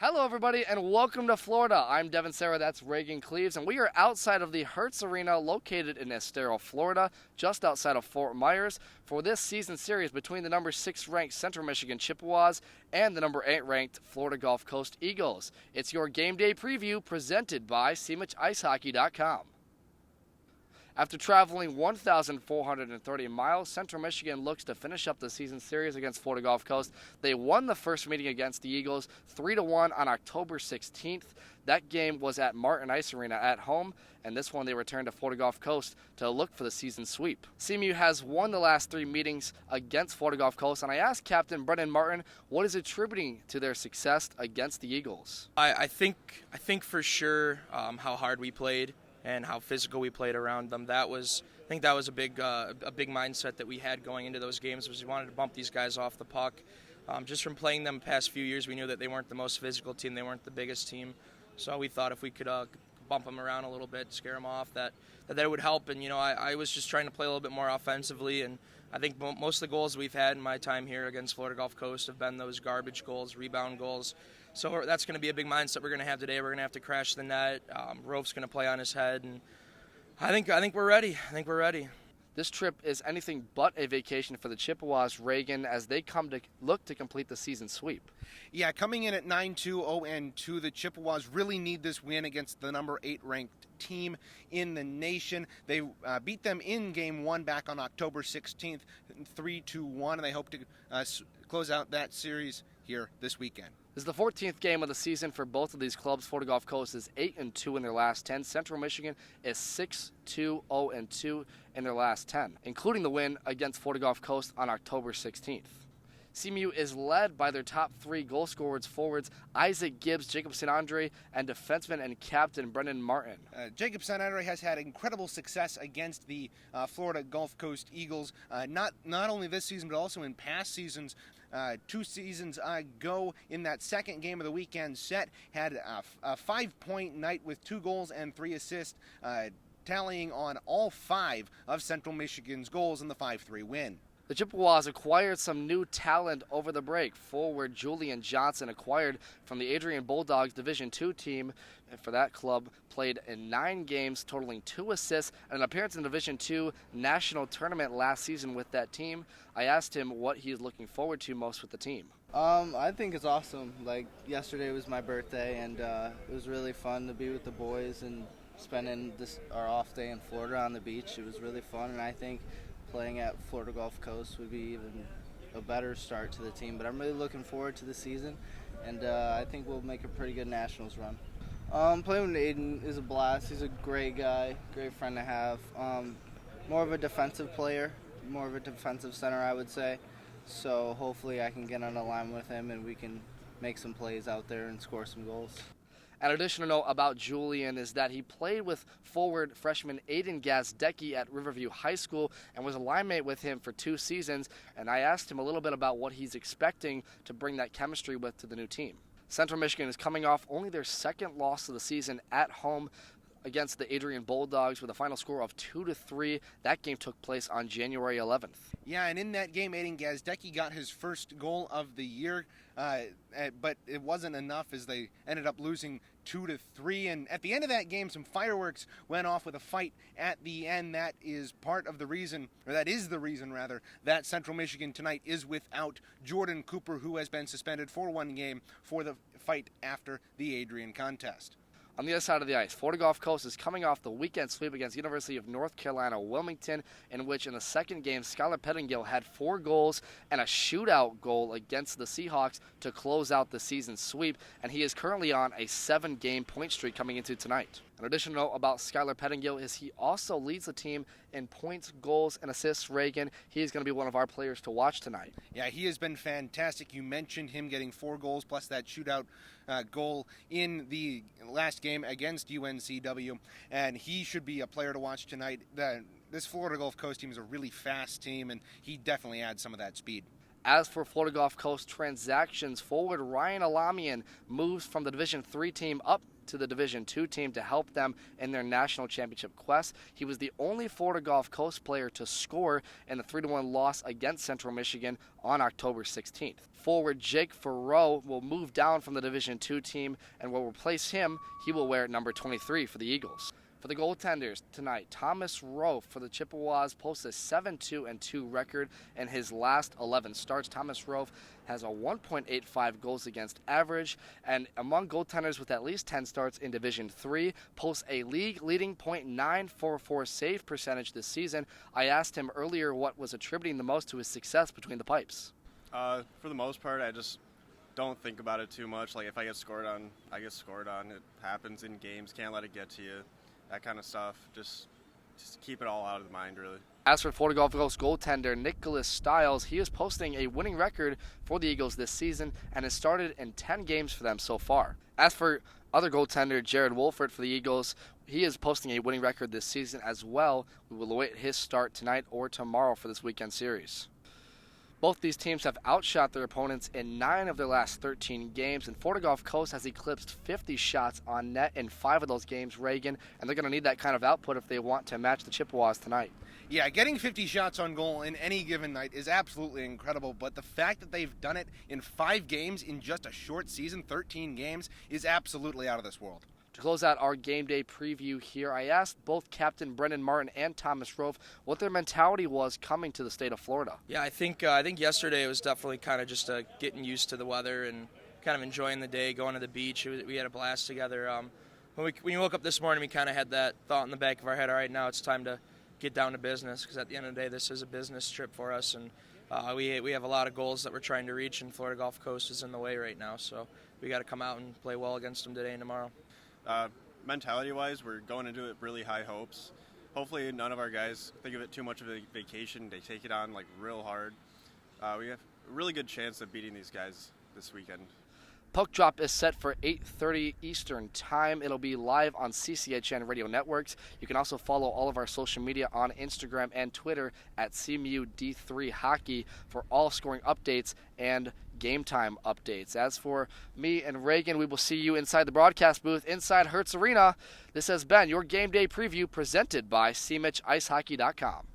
Hello, everybody, and welcome to Florida. I'm Devin, Serra, that's Regan, Cleves, and we are outside of the Hertz Arena located in Estero, Florida, just outside of Fort Myers, for this season series between the number 6 ranked Central Michigan Chippewas and the number 8 ranked Florida Gulf Coast Eagles. It's your game day preview presented by SeaMuchIceHockey.com. After traveling 1,430 miles, Central Michigan looks to finish up the season series against Florida Gulf Coast. They won the first meeting against the Eagles 3-1 on October 16th. That game was at Martin Ice Arena at home, and this one they returned to Florida Gulf Coast to look for the season sweep. CMU has won the last 3 meetings against Florida Gulf Coast, and I asked Captain Brendan Martin what is attributing to their success against the Eagles. I think for sure how hard we played and how physical we played around them. I think that was a big mindset that we had going into those games, was we wanted to bump these guys off the puck. Just from playing them the past few years, we knew that they weren't the most physical team, they weren't the biggest team. So we thought if we could bump them around a little bit, scare them off, that would help. And I was just trying to play a little bit more offensively, and I think most of the goals we've had in my time here against Florida Gulf Coast have been those garbage goals, rebound goals. So that's going to be a big mindset we're going to have today. We're going to have to crash the net. Rope's going to play on his head, and I think we're ready. This trip is anything but a vacation for the Chippewas, Regan, as they come to look to complete the season sweep. Yeah, coming in at 9-2-0-2, the Chippewas really need this win against the number 8 ranked team in the nation. They beat them in Game 1 back on October 16th, 3-1, and they hope to close out that series here this weekend. This is the 14th game of the season for both of these clubs. Florida Gulf Coast is 8-2 in their last 10. Central Michigan is 6-2-0-2 in their last 10, including the win against Florida Gulf Coast on October 16th. CMU is led by their top 3 goal scorers, forwards Isaac Gibbs, Jacob St. Andre, and defenseman and captain Brendan Martin. Jacob St. Andre has had incredible success against the Florida Gulf Coast Eagles, not only this season but also in past seasons. 2 seasons ago, in that second game of the weekend set, had a 5-point night with 2 goals and 3 assists, tallying on all 5 of Central Michigan's goals in the 5-3 win. The Chippewas acquired some new talent over the break. Forward Julian Johnson, acquired from the Adrian Bulldogs Division II team, and for that club played in 9 games, totaling 2 assists and an appearance in the Division II National Tournament last season with that team. I asked him what he's looking forward to most with the team. I think it's awesome. Like, yesterday was my birthday, and it was really fun to be with the boys and spending our off day in Florida on the beach. It was really fun, and I think playing at Florida Gulf Coast would be even a better start to the team. But I'm really looking forward to the season, and I think we'll make a pretty good Nationals run. Playing with Aiden is a blast. He's a great guy, great friend to have. More of a defensive player, more of a defensive center, I would say. So hopefully I can get on a line with him and we can make some plays out there and score some goals. An additional note about Julian is that he played with forward freshman Aiden Gazdecki at Riverview High School and was a line mate with him for 2 seasons, and I asked him a little bit about what he's expecting to bring that chemistry with to the new team. Central Michigan is coming off only their 2nd loss of the season at home against the Adrian Bulldogs with a final score of 2-3. That game took place on January 11th. Yeah, and in that game, Aiden Gazdecki got his first goal of the year, but it wasn't enough as they ended up losing 2-3. And at the end of that game, some fireworks went off with a fight at the end. That is part of the reason, or that is the reason, rather, that Central Michigan tonight is without Jordan Cooper, who has been suspended for 1 game for the fight after the Adrian contest. On the other side of the ice, Florida Gulf Coast is coming off the weekend sweep against University of North Carolina Wilmington, in which in the second game, Skylar Pettingill had 4 goals and a shootout goal against the Seahawks to close out the season sweep, and he is currently on a 7-game point streak coming into tonight. An additional note about Skylar Pettingill is he also leads the team in points, goals, and assists. Regan, he is going to be one of our players to watch tonight. Yeah, he has been fantastic. You mentioned him getting 4 goals plus that shootout goal in the last game against UNCW, and he should be a player to watch tonight. This Florida Gulf Coast team is a really fast team, and he definitely adds some of that speed. As for Florida Gulf Coast transactions, forward Ryan Alamian moves from the Division III team up to the Division II team to help them in their national championship quest. He was the only Florida Gulf Coast player to score in the 3-1 loss against Central Michigan on October 16th. Forward Jake Farrow will move down from the Division II team and will replace him. He will wear number 23 for the Eagles. For the goaltenders tonight, Thomas Rowe for the Chippewas posts a 7-2-2 record in his last 11 starts. Thomas Rowe has a 1.85 goals against average, and among goaltenders with at least 10 starts in Division III, posts a league-leading .944 save percentage this season. I asked him earlier what was attributing the most to his success between the pipes. For the most part, I just don't think about it too much. Like, if I get scored on, I get scored on. It happens in games. Can't let it get to you. That kind of stuff. Just keep it all out of the mind, really. As for Florida Gulf Coast goaltender Nicholas Stiles, he is posting a winning record for the Eagles this season and has started in 10 games for them so far. As for other goaltender Jared Wolford for the Eagles, he is posting a winning record this season as well. We will await his start tonight or tomorrow for this weekend series. Both these teams have outshot their opponents in 9 of their last 13 games, and Florida Gulf Coast has eclipsed 50 shots on net in 5 of those games, Reagan, and they're going to need that kind of output if they want to match the Chippewas tonight. Yeah, getting 50 shots on goal in any given night is absolutely incredible, but the fact that they've done it in 5 games in just a short season, 13 games, is absolutely out of this world. To close out our game day preview here, I asked both Captain Brendan Martin and Thomas Rove what their mentality was coming to the state of Florida. Yeah, I think yesterday it was definitely kind of just getting used to the weather and kind of enjoying the day, going to the beach. We had a blast together. When we woke up this morning, we kind of had that thought in the back of our head, all right, now it's time to get down to business, because at the end of the day, this is a business trip for us, and we have a lot of goals that we're trying to reach, and Florida Gulf Coast is in the way right now, so we got to come out and play well against them today and tomorrow. Mentality-wise, we're going into it really high hopes. Hopefully none of our guys think of it too much of a vacation. They take it on like real hard. We have a really good chance of beating these guys this weekend. Puck drop is set for 8:30 Eastern Time. It'll be live on CCHN radio networks. You can also follow all of our social media on Instagram and Twitter at CMU-D3 Hockey for all scoring updates and game time updates. As for me and Reagan, we will see you inside the broadcast booth inside Hertz Arena. This has been your game day preview presented by CMHIceHockey.com.